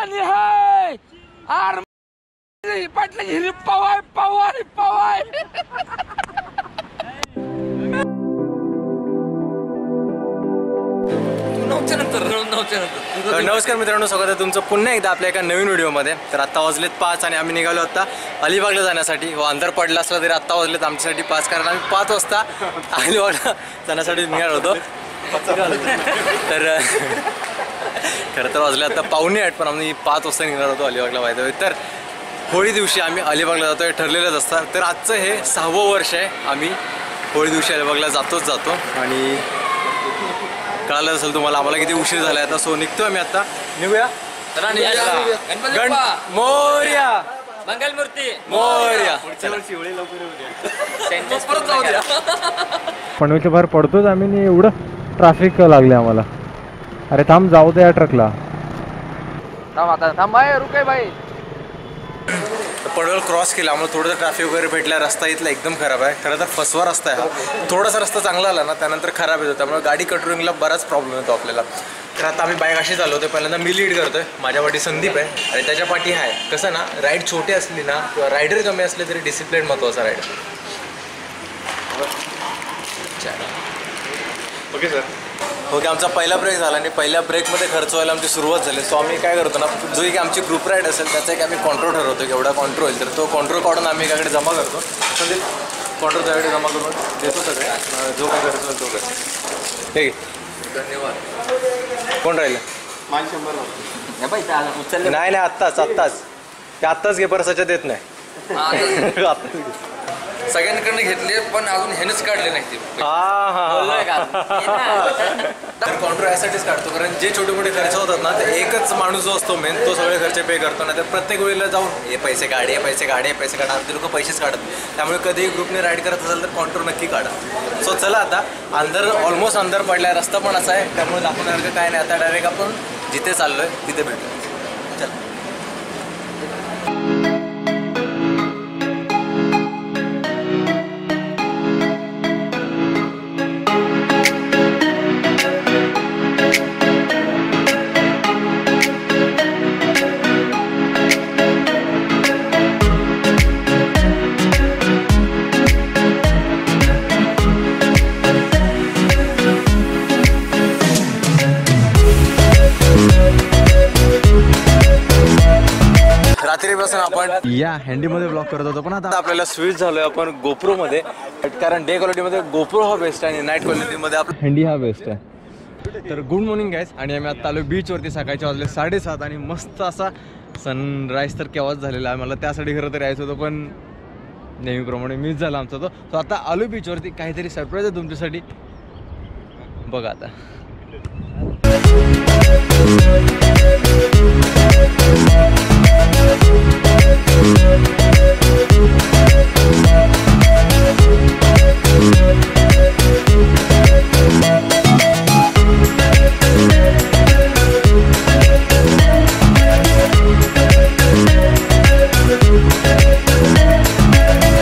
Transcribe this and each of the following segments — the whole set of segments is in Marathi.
पाणी हाय आर पाटला हिरी पवाय पवाय पवाय. नमस्कार मित्रांनो, स्वागत आहे तुमचं पुन्हा एकदा आपल्या एका नवीन व्हिडिओमध्ये. तर आत्ता वाजलेत 5 आणि आम्ही निघालो आता अलिबागला जाण्यासाठी. अंधार पडला असला तरी आत्ता वाजलेत आमच्यासाठी 5, कारण आम्ही 5 वाजता अलिबागला जाण्यासाठी निघालो होतो. तर खरं तर वाजले आता 7:45, पण आम्ही 5 वाजता निघालो होतो अलिबागला व्हायचं. तर होळी दिवशी आम्ही अलिबागला जातो हे ठरलेलंच असतं. तर आजचं हे 6वं वर्ष आहे आम्ही होळी दिवशी अलिबागला जातो. आणि कळालं असेल तुम्हाला आम्हाला किती उशीर झाला आता. सो निघतो आम्ही आता. निघूया मोरया मंगलमूर्ती मोरया. पनवेलच्या बाहेर पडतोच आम्ही आणि एवढं ट्रॅफिक लागले आम्हाला. अरे थांब, जाऊ दे या ट्रकला. थांब भाई, रुके भाई. पडवल क्रॉस केला, आम्हाला थोडंसं ट्रॅफिक वगैरे भेटला. रस्ता इथला एकदम खराब आहे. खरं तर फसवा रस्ता आहे हा. थोडासा रस्ता चांगला आला ना त्यानंतर खराब येतो, त्यामुळे गाडी कंट्रोलिंगला बराच प्रॉब्लेम येतो आपल्याला. तर आता आम्ही बाईक अशी चालवतो. पहिल्यांदा मी लीड करतोय, माझ्या पाठी संदीप आहे आणि त्याच्या पाठी आहे. कसं ना, राईड छोटी असली ना किंवा रायडर कमी असले तरी डिसिप्लिन महत्त्वाचा राईड. Okay sir. ओके, आमचा पहिला ब्रेक झाला आणि पहिल्या ब्रेकमध्ये खर्च व्हायला आमची सुरुवात झाली. सो आम्ही काय करतो ना, जो एक आमची ग्रुप राईड असेल त्याचा एक आम्ही कॉन्ट्रो ठरवतो की एवढा कॉन्ट्रो होईल. तर तो कॉन्ट्रो काढून आम्ही एकाकडे जमा करतो. म्हणजे कॉन्ट्रो त्याकडे जमा करून देतो सगळे. जो काय खर्च होईल तो कर. ठीक आहे, धन्यवाद. कोण राहिलं? नाही आत्ताच ते आत्ताच घे, परसाच्या देत नाही. सगळ्यांकडनं घेतले पण अजून ह्यानेच काढले नाही ते. तर कॉन्ट्रो यासाठीच काढतो कारण जे छोटे मोठे खर्च होतात ना, ते एकच माणूस जो असतो मेन तो सगळे खर्च पे करतो ना. तर प्रत्येक वेळेला जाऊन हे पैसे काढ, हे पैसे काढ, हे पैसे काढा, ते लोक पैसेच काढत. त्यामुळे कधीही ग्रुपने राईड करत असेल तर कॉन्ट्रो नक्की काढा. सो चला आता अंदर ऑलमोस्ट अंदर पडलाय, रस्ता पण असा आहे त्यामुळे दाखवण्यासारखं काय नाही. आता डायरेक्ट आपण जिथे चाललोय तिथे भेटू. चला. रात्रीपासून आपण या हँडीमध्ये ब्लॉक करत होतो, पण आता आपल्याला स्विच झालोय आपण गोप्रो मध्ये. कारण डे क्वालिटीमध्ये गोप्रो हा बेस्ट आहे आणि नाईट क्वालिटीमध्ये आपला हँडी हा बेस्ट आहे. तर गुड मॉर्निंग गाईज. आणि आम्ही आता आलो बीचवरती. सकाळचे वाजले 7:30 आणि मस्त असा सनराईज तर केव्हाच झालेला आहे. मला त्यासाठी खरं तर यायचं होतं पण नेहमीप्रमाणे मिस झाला आमचा तो. सो आता आलो बीचवरती. काहीतरी सरप्राईज आहे तुमच्यासाठी, बघा आता.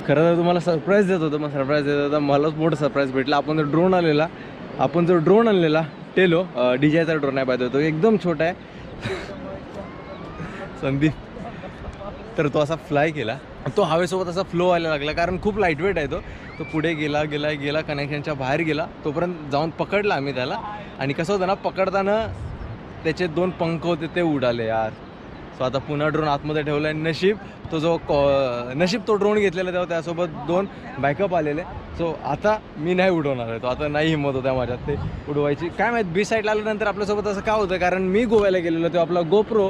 खरं तर तुम्हाला सरप्राईज देत होतं, मग सरप्राईज देत होता. मलाच मोठं सरप्राईज भेटला. आपण जो ड्रोन आणलेला टेलो DJI चा ड्रोन आहे पाहिजे, तो एकदम छोटा आहे संदीप. तर तो असा फ्लाय केला, तो हवेसोबत असा फ्लो व्हायला लागला कारण खूप लाईटवेट आहे तो पुढे गेला कनेक्शनच्या बाहेर गेला. तोपर्यंत जाऊन पकडला आम्ही त्याला. आणि कसं होतं ना, पकडताना त्याचे 2 पंख होते ते उडाले यार. सो आता पुन्हा ड्रोन आतमध्ये ठेवला आहे. नशीब तो ड्रोन घेतलेला तेव्हा त्यासोबत 2 बॅकअप आलेले. सो आता मी नाही उडवणार आहे तो. आता नाही हिंमत होत्या माझ्यात ते उडवायची. काय माहीत बीच साईडला आल्यानंतर आपल्यासोबत असं का होतं, कारण मी गोव्याला गेलेलो तेव्हा आपला गोप्रो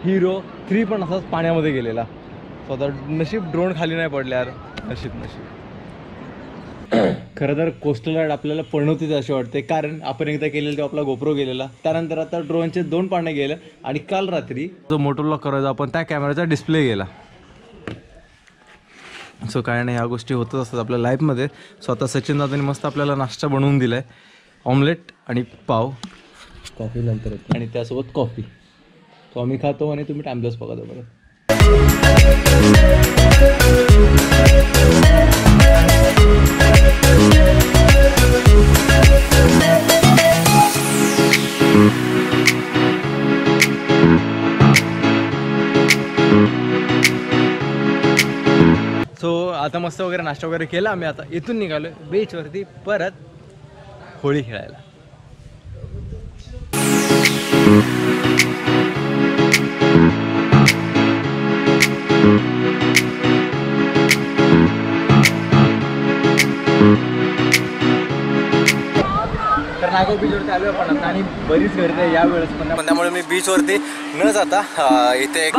हिरो 3 पण असाच पाण्यामध्ये गेलेला. सो आता नशीब ड्रोन खाली नाही पडले यार. नशीब खरं तर कोस्टल राईड आपल्याला पळणवतीच अशी वाटते, कारण आपण एकदा केलेलं तेव्हा आपला गोप्रो गेलेला. त्यानंतर आता ड्रोनचे 2 पाने गेले आणि काल रात्री जो मोटो ब्लॉग करायचा आपण त्या कॅमेराचा डिस्प्ले गेला. सो काय नाही, ह्या गोष्टी होतच असतात आपल्या लाईफमध्ये. सो आता सचिन दादांनी मस्त आपल्याला नाश्ता बनवून दिला आहे. ऑमलेट आणि पाव, कॉफी नंतर आणि त्यासोबत कॉफी. तो आम्ही खातो आणि तुम्ही टाइमपास बघा बरं. सो आता मस्त वगैरे नाश्ता वगैरे केला आम्ही. आता इथून निघालो बीचवरती परत होळी खेळायला. तर नागाव बीचवरती आलो आपण आता आणि बरीच गर्दी आहे यावेळेस पण त्यामुळे मी बीचवरती न जाता इथे एक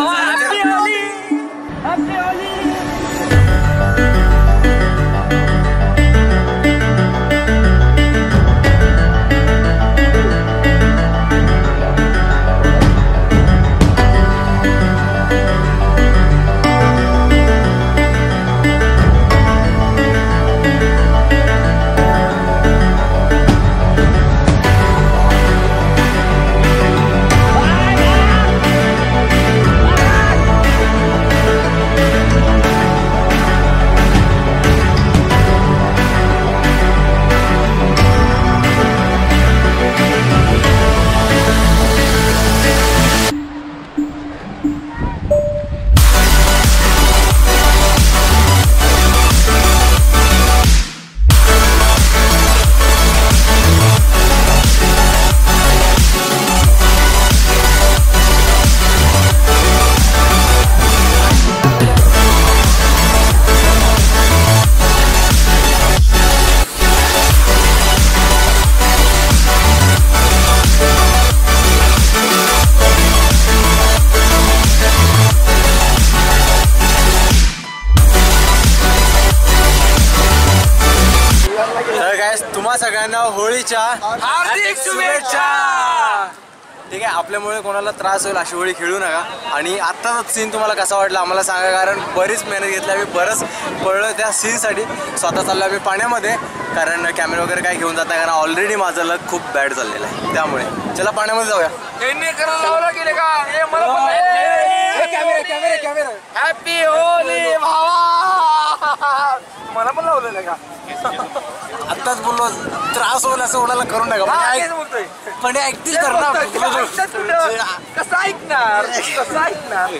सगळ्यांना होळीच्या हार्दिक शुभेच्छा. ठीक आहे. आपल्यामुळे कोणाला त्रास होईल अशी होळी खेळू नका. आणि आत्ताचा सीन तुम्हाला कसा वाटला आम्हाला सांगा, कारण बरीच मेहनत घेतली आम्ही, बरंच पडलं त्या सीनसाठी. स्वतः चाललो आम्ही पाण्यामध्ये, कारण कॅमेरा वगैरे काय घेऊन जाता, कारण ऑलरेडी माझं लक खूप बॅड झालेलं आहे. त्यामुळे चला पाण्यामध्ये जाऊया. हॅपी होली भावा. मला पण लावलेलं का आत्ताच बोललो त्रास होईल असं कोणाला करू नका. पण ऍक्टिंग करणार कसं ऐकणार कसं ऐकणार.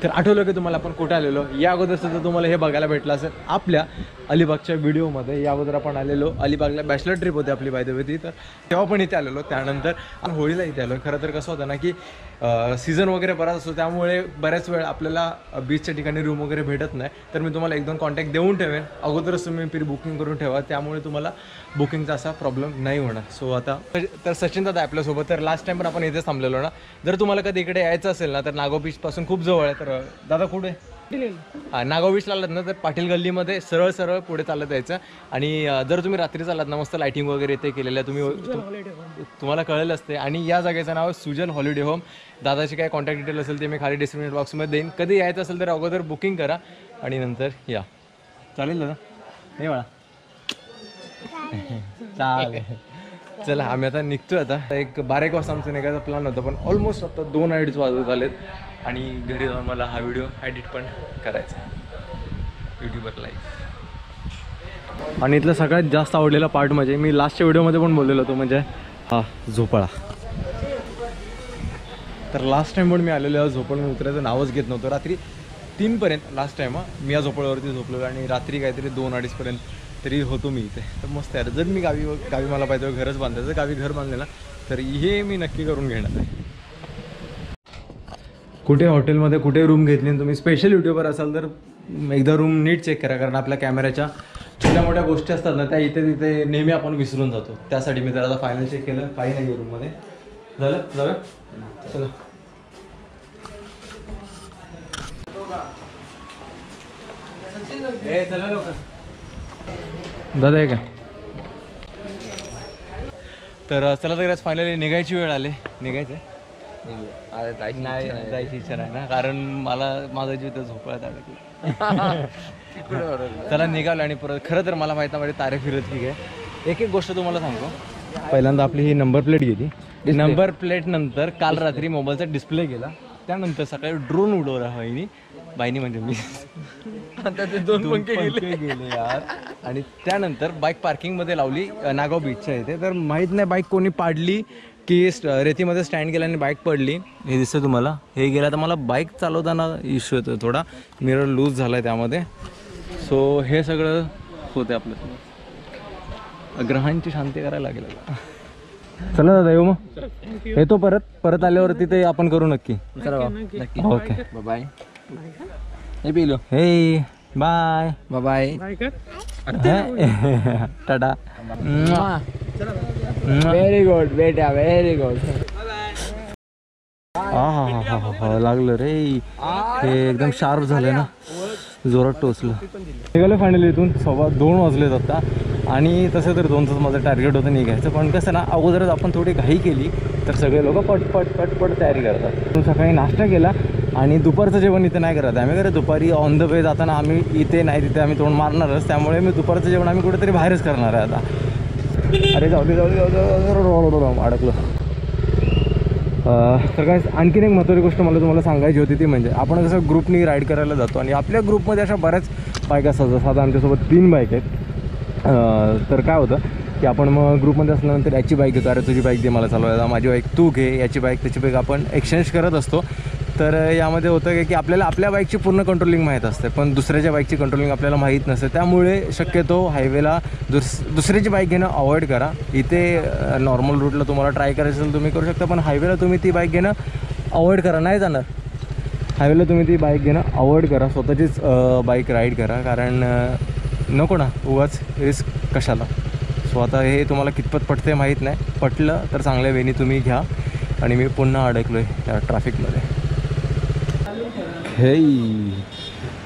तर आठवलं की तुम्हाला आपण कुठे आलेलो. या अगोदर सुद्धा तुम्हाला हे बघायला भेटलं असेल आपल्या अलिबागच्या व्हिडिओमध्ये. या अगोदर आपण आलेलो अलिबागला, बॅचलर ट्रिप होती आपली बाय द वे ती, तर तेव्हा पण इथे आलेलो. त्यानंतर होळीला इथे आलो. खरं तर कसं होतं ना की सीझन वगैरे बराच असतो, त्यामुळे बऱ्याच वेळ आपल्याला बीचच्या ठिकाणी रूम वगैरे भेटत नाही. तर मी तुम्हाला 1-2 कॉन्टॅक्ट देऊन ठेवेन, अगोदरच तुम्ही प्री बुकिंग करून ठेवा, त्यामुळे तुम्हाला बुकिंगचा असा प्रॉब्लेम नाही होणार. सो आता तर सचिन दादा आपल्यासोबत. तर लास्ट टाइम पण आपण इथेच थांबलेलो ना. जर तुम्हाला कधी इकडे यायचं असेल ना तर नागाव बीचपासून खूप जवळ आहे. तर दादा कुठे नागाव बीचला आलात ना तर पाटील गल्लीमध्ये सरळ सरळ पुढे चालत यायचं. आणि जर तुम्ही रात्री चालात ना, मस्त लायटिंग वगैरे इथे केलेलं आहे, तुम्हाला कळेल असते. आणि या जागेचं नाव आहे सुजल हॉलिडे होम. दादाची काय कॉन्टॅक्ट डिटेल असेल ते मी खाली डिस्क्रिप्शन बॉक्समध्ये देईन. कधी यायचं असेल तर अगोदर बुकिंग करा आणि नंतर या. चालेल दादा? नाही बाळा चालेल. चला आम्ही आता निघतोय. आता एक 12-1 वाजता आमचं निघायचा प्लॅन होता, पण ऑलमोस्ट आता 2-2:30 वाजत आलेत. आणि घरी जाऊन मला हा व्हिडिओ एडिट पण करायचा यूट्यूबवर लाईव्ह. आणि इथलं सगळ्यात जास्त आवडलेला पार्ट म्हणजे मी लास्टच्या व्हिडिओमध्ये पण बोललेलो होतो, म्हणजे हा झोपाळा. तर लास्ट टाइम पण मी आलेलो झोपळून उतरायचं नावच घेत नव्हतं. रात्री 3 पर्यंत लास्ट टाइम मी या झोपळ्यावरती झोपलो आणि रात्री काहीतरी 2-2:30 पर्यंत तरी होतो मी इथे. तर मस्त आहे. जर मी गावी मला पाहिजे घरच बांधायचं, गावी घर बांधलं ना तर हे मी नक्की करून घेणार आहे. कुठे हॉटेलमध्ये कुठे रूम घेतली आणि तुम्ही स्पेशल यूट्यूबर असाल तर एकदा रूम नीट चेक करा, कारण आपल्या कॅमेऱ्याच्या छोट्या मोठ्या गोष्टी असतात ना त्या इथे तिथे नेहमी आपण विसरून जातो. त्यासाठी मी जरा फायनल चेक केलं, काही नाही आहे रूममध्ये. झालं जाऊया चला. चला दादा आहे का? तर चला तर फायनली निघायची वेळ आली. निघायचं नाही, जायची इच्छा नाही ना, कारण मला माझा जीव तर झोपायला अडकला. चला निघालो. आणि परत खरं तर मला माहीत नाही माझी तारे फिरत ठीक आहे. एक गोष्ट तुम्हाला सांगतो. पहिल्यांदा आपली ही नंबर प्लेट गेली. नंबर प्लेट नंतर काल रात्री मोबाईलचा डिस्प्ले गेला. त्यानंतर सकाळी ड्रोन उडवला बाईनी म्हणजे मी. दोन पंखे गेले यार. आणि त्यानंतर बाईक पार्किंगमध्ये लावली नागाव बीचच्या इथे. तर माहीत नाही बाईक कोणी पाडली की रेतीमध्ये स्टँड केला आणि बाईक पडली. हे दिसतं तुम्हाला. हे गेला तर मला बाईक चालवताना इश्यू येतो थोडा. मिरर लूज झाला आहे त्यामध्ये. सो हे सगळं होते आपलं. ग्रहांची शांती करायला लागेल. चला दादा येऊ मग. येतो परत आल्यावरती ते आपण करू नक्की. Okay bye. हे पिलो. हे bye bye tata. Very good बेटा, व्हेरी गुड. हा लागलं रे. हे एकदम शार्प झालं ना, जोरात टोचलं. निघालं फायनली इथून. 2:15 वाजलेत आता. आणि तसं तर 2 तास माझं टार्गेट होतं निघायचं, पण कसं ना अगोदरच आपण थोडी घाई केली तर सगळे लोक पटपट तयारी करतात. सकाळी नाश्ता केला आणि दुपारचं जेवण इथे नाही करत आम्ही. दुपारी ऑन द वे जाताना आम्ही इथे नाही तिथे आम्ही तोंड मारणारच. त्यामुळे मी दुपारचं जेवण आम्ही कुठेतरी बाहेरच करणार आहे आता. अरे जाऊ दे अडकलो. तर काय आणखीन एक महत्त्वाची गोष्ट मला तुम्हाला सांगायची होती ती म्हणजे आपण कसं ग्रुपनी राईड करायला जातो आणि आपल्या ग्रुपमध्ये अशा बऱ्याच बाईक असतात. साधा आमच्यासोबत 3 बाईक आहेत. तर काय होतं की आपण मग ग्रुपमध्ये असल्यानंतर याची बाईक घेतो, अरे तुझी बाईक दे मला चालवायला, माझी बाईक तू घे, याची बाईक त्याची बाईक आपण एक्सचेंज करत असतो. तर यामध्ये होतं की आपल्याला आपल्या बाईकची पूर्ण कंट्रोलिंग माहीत असते, पण दुसऱ्याच्या बाईकची कंट्रोलिंग आपल्याला माहीत नसते. त्यामुळे शक्यतो हायवेला दुसऱ्याची बाईक घेणं अवॉइड करा. इथे नॉर्मल रूटला तुम्हाला ट्राय करायचं असेल तुम्ही करू शकता, पण हायवेला तुम्ही ती बाईक घेणं अवॉइड करा. नाही जाणार हायवेला तुम्ही ती बाईक घेणं अवॉइड करा. स्वतःचीच बाईक राईड करा, कारण नको ना उगाच रिस्क कशाला. सो आता हे तुम्हाला कितपत पटते माहीत नाही. पटलं तर चांगल्या वेनी तुम्ही घ्या. आणि मी पुन्हा अडकलो आहे या ट्रॅफिकमध्ये. हे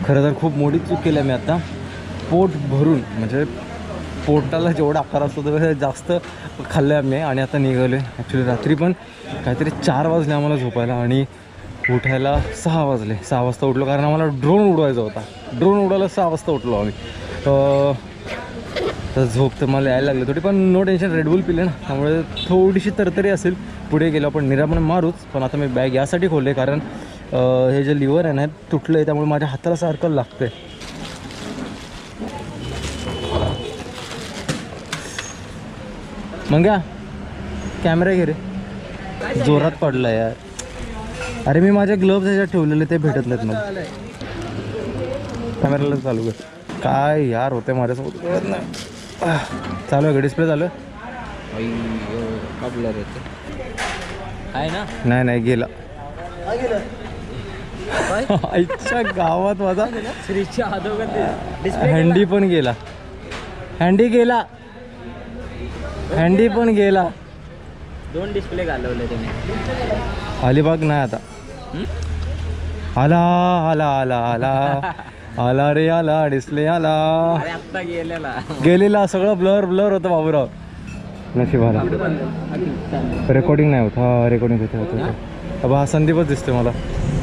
खरं तर खूप मोठी चूक केली मी आता. पोट भरून म्हणजे पोटाला जेवढा आकार असतो तर जास्त खाल्लं आम्ही आणि आता निघालो आहे. ॲक्च्युली रात्री पण काहीतरी 4 वाजले आम्हाला झोपायला आणि उठायला 6 वाजले. 6 वाजता उठलो कारण आम्हाला ड्रोन उडवायचा होता. ड्रोन उडवायला 6 वाजता उठलो आम्ही. तर झोप तर मला यायला लागली थोडी, पण नो टेन्शन रेडबुल पिले ना त्यामुळे थोडीशी तरतरी असेल. पुढे गेलो आपण निरापण मारूच. पण आता मी बॅग यासाठी खोलले कारण हे जे लिव्हर आहे ना तुटलं आहे, त्यामुळे माझ्या हाताला सारखं लागतं आहे. मग कॅमेरा घे रे. जोरात पडला यार. अरे मी माझ्या ग्लोव्ज ह्याच्यात ठेवलेले ते भेटत नाहीत मला. कॅमेराला चालू कर. काय यार होते माझ्यासोबत कळत नाही. चालू आहे का डिस्प्ले चालू आहे? ना नाही गेला. आईच्या गावात माझा हँडी पण गेला. हँडी पण गेला. 2 डिस्प्ले घालवले तुम्ही. अलिबाग नाही आता. आला आला आला आला आला रे आला डिस्प्ले आला. आता गेलेला सगळं ब्लर होतं बाबूराव. नशीब आला. रेकॉर्डिंग नाही होत. हा रेकॉर्डिंग होतं. हा संदीपच दिसतोय मला.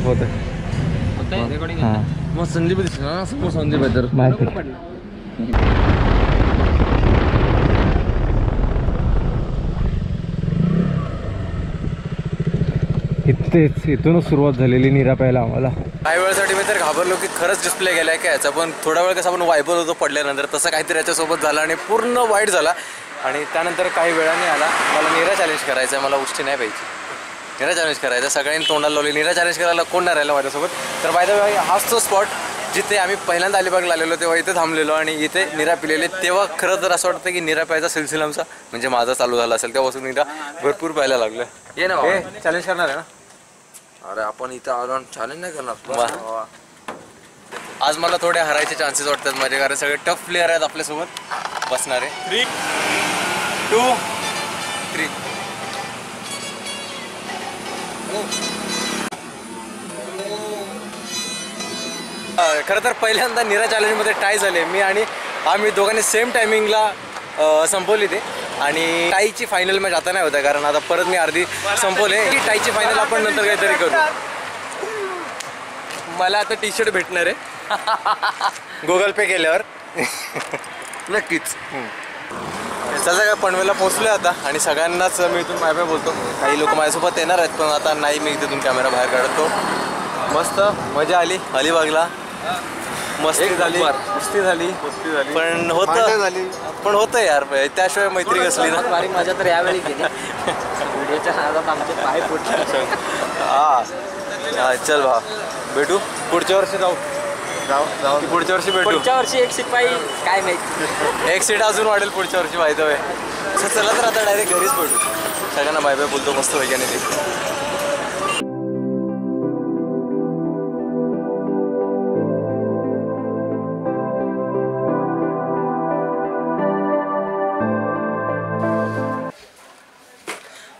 होतं हां मग संदीप दिसला समोर. संदीप आहे तर माहिती. इथूनच सुरुवात झालेली निरा प्यायला आम्हाला. काही वेळासाठी मी तर घाबरलो की खरंच डिस्प्ले गेलाय काय याचा, पण थोडा वेळ कसं आपण वायपर होतो पडल्यानंतर तसं काहीतरी याच्यासोबत झालं आणि पूर्ण वाईट झाला. आणि त्यानंतर काही वेळाने आला. मला निरा चॅलेंज करायचं आहे. मला उष्टी नाही पाहिजे. निरा चॅलेंज करायचं. सगळ्यांनी तोंडाला लावली. निरा चॅलेंज करायला कोण नाही राहिला माझ्यासोबत. तर बाय द वे हाच तो स्पॉट जिथे आम्ही पहिल्यांदा अलिबागला आलेलो तेव्हा इथे थांबलेलो आणि इथे निरा पिलेले, तेव्हा खरं तर असं वाटतं की निरा प्यायचा सिलसिला आमचा म्हणजे माझा चालू झाला असेल. तेव्हापासून निरा भरपूर प्यायला लागलं. ये ना चॅलेंज करणार आहे ना? अरे आपण इथं आलो चॅलेंज नाही करणार. आज मला थोडे हरायचे चान्सेस वाटतात माझे, कारण सगळे टफ प्लेअर आहेत आपल्यासोबत बसणारे. 3, 2, 3. खरं तर पहिल्यांदा निरा चॅलेंजमध्ये टाय झाले मी आणि आम्ही दोघांनी सेम टायमिंगला संपवली ते. आणि टाईची फायनल मॅच आता नाही होत्या, कारण आता परत मी अर्धी संपवले. ही टाईची फायनल आपण नंतर काहीतरी करू. मला आता टी शर्ट भेटणार आहे गुगल पे केल्यावर. नक्कीच. त्याचं काय पनवेलला पोहोचलोय आता आणि सगळ्यांनाच मी इथून बाय बाय बोलतो. काही लोक माझ्यासोबत येणार आहेत पण आता नाही, मी तिथून कॅमेरा बाहेर काढतो. मस्त मजा आली अलिबागला, मस्ती झाली पण होतं यार, त्याशिवाय मैत्री कसली ना. बारीक मजा तर यावेळी केली. व्हिडिओच्या नादात आमचे पाय फुटले. हा चल भाव, भेटू पुढच्या वर्षी. जाऊ पुढच्या वर्षी भेटू. पुढच्या वर्षी एक शिपाई काय माहिती, एक सीट अजून वाढेल पुढच्या वर्षी माहिती आहे. चला तर आता डायरेक्ट घरीच भेटू. सगळ्यांना बाय बाय बोलतो मस्त वैज्ञानिक.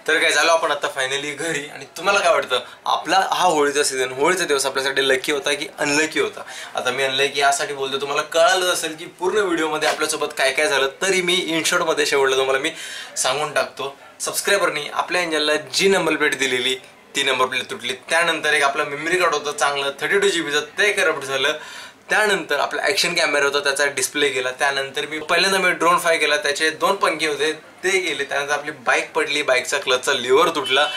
तर काय झालं आपण आता फायनली घरी. आणि तुम्हाला काय वाटतं, आपला हा होळीचा सीझन, होळीचा दिवस आपल्यासाठी लकी होता की अनलकी होता? आता मी अनलकी यासाठी बोलतो, तुम्हाला कळालं असेल की पूर्ण व्हिडिओमध्ये आपल्यासोबत काय काय झालं, तरी मी इन शॉर्टमध्ये शेवटला तुम्हाला मी सांगून टाकतो. सबस्क्रायबरनी आपल्या एंजलला जी नंबर प्लेट दिलेली ती नंबर प्लेट तुटली. त्यानंतर एक आपला मेमरी कार्ड होतं चांगलं 32 GB ते करप्ट झालं. त्यानंतर आपला ॲक्शन कॅमेरा होता त्याचा डिस्प्ले गेला. त्यानंतर पहिल्यांदा मी ड्रोन फ्लाय केला, त्याचे 2 पंखे होते ते गेले. त्यानंतर आपली बाईक पडली, बाईकचा क्लचचा लिव्हर तुटला.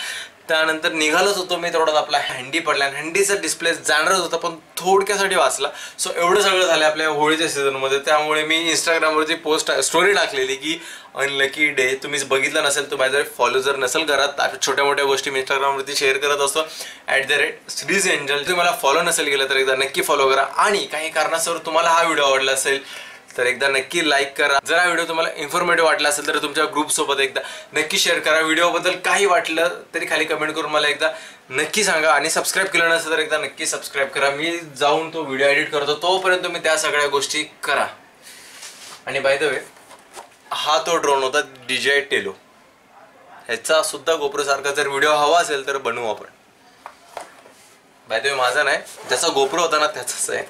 त्यानंतर निघालोच होतो मी, तेवढ्यात आपला हँडी पडला. हँडीचा डिस्प्ले जाणारच होता पण थोडक्यासाठी वाचला. सो एवढं सगळं झालं आपल्या होळीच्या सीझनमध्ये. त्यामुळे मी इंस्टाग्रामवरती पोस्ट स्टोरी टाकलेली की अनलकी डे. तुम्ही बघितलं नसेल तर माझ्या फॉलो जर नसेल करत, छोट्या मोठ्या गोष्टी मी इंस्टाग्रामवरती शेअर करत असतो @Shrees एंजल. तुम्ही मला फॉलो नसेल केलं तर एकदा नक्की फॉलो करा. आणि काही कारणास्तव तुम्हाला हा व्हिडिओ आवडला असेल तर एकदा नक्की लाईक करा. जर हा व्हिडिओ तुम्हाला इन्फॉर्मेटिव्ह वाटला असेल तर तुमच्या ग्रुपसोबत एकदा नक्की शेअर करा. व्हिडिओबद्दल काही वाटलं तरी खाली कमेंट करून मला एकदा नक्की सांगा. आणि सबस्क्राईब केलं नसेल तर एकदा नक्की सबस्क्राईब करा. मी जाऊन तो व्हिडिओ एडिट करतो, तोपर्यंत तुम्ही त्या सगळ्या गोष्टी करा. आणि बाय द वे, हा तो ड्रोन होता DJI टेलो. ह्याचा सुद्धा गोप्रो सारखा जर व्हिडिओ हवा असेल तर बनवू आपण. बाय द वे, माझा नाही, ज्याचा गोप्रो होता ना त्याचाच आहे.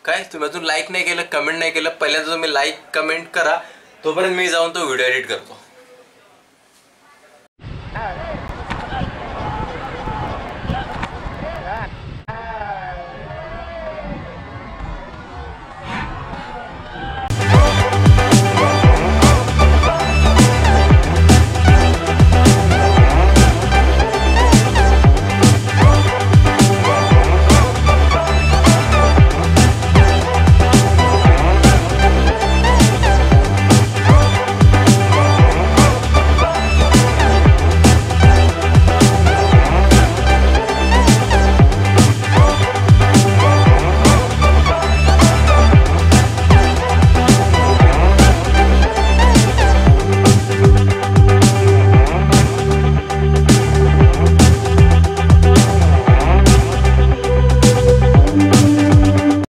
काय तुम्ही अजून लाईक नाही केलं, कमेंट नाही केलं, पहिल्यांदा तुम्ही लाईक कमेंट करा, तोपर्यंत मी जाऊन तो व्हिडिओ एडिट करतो.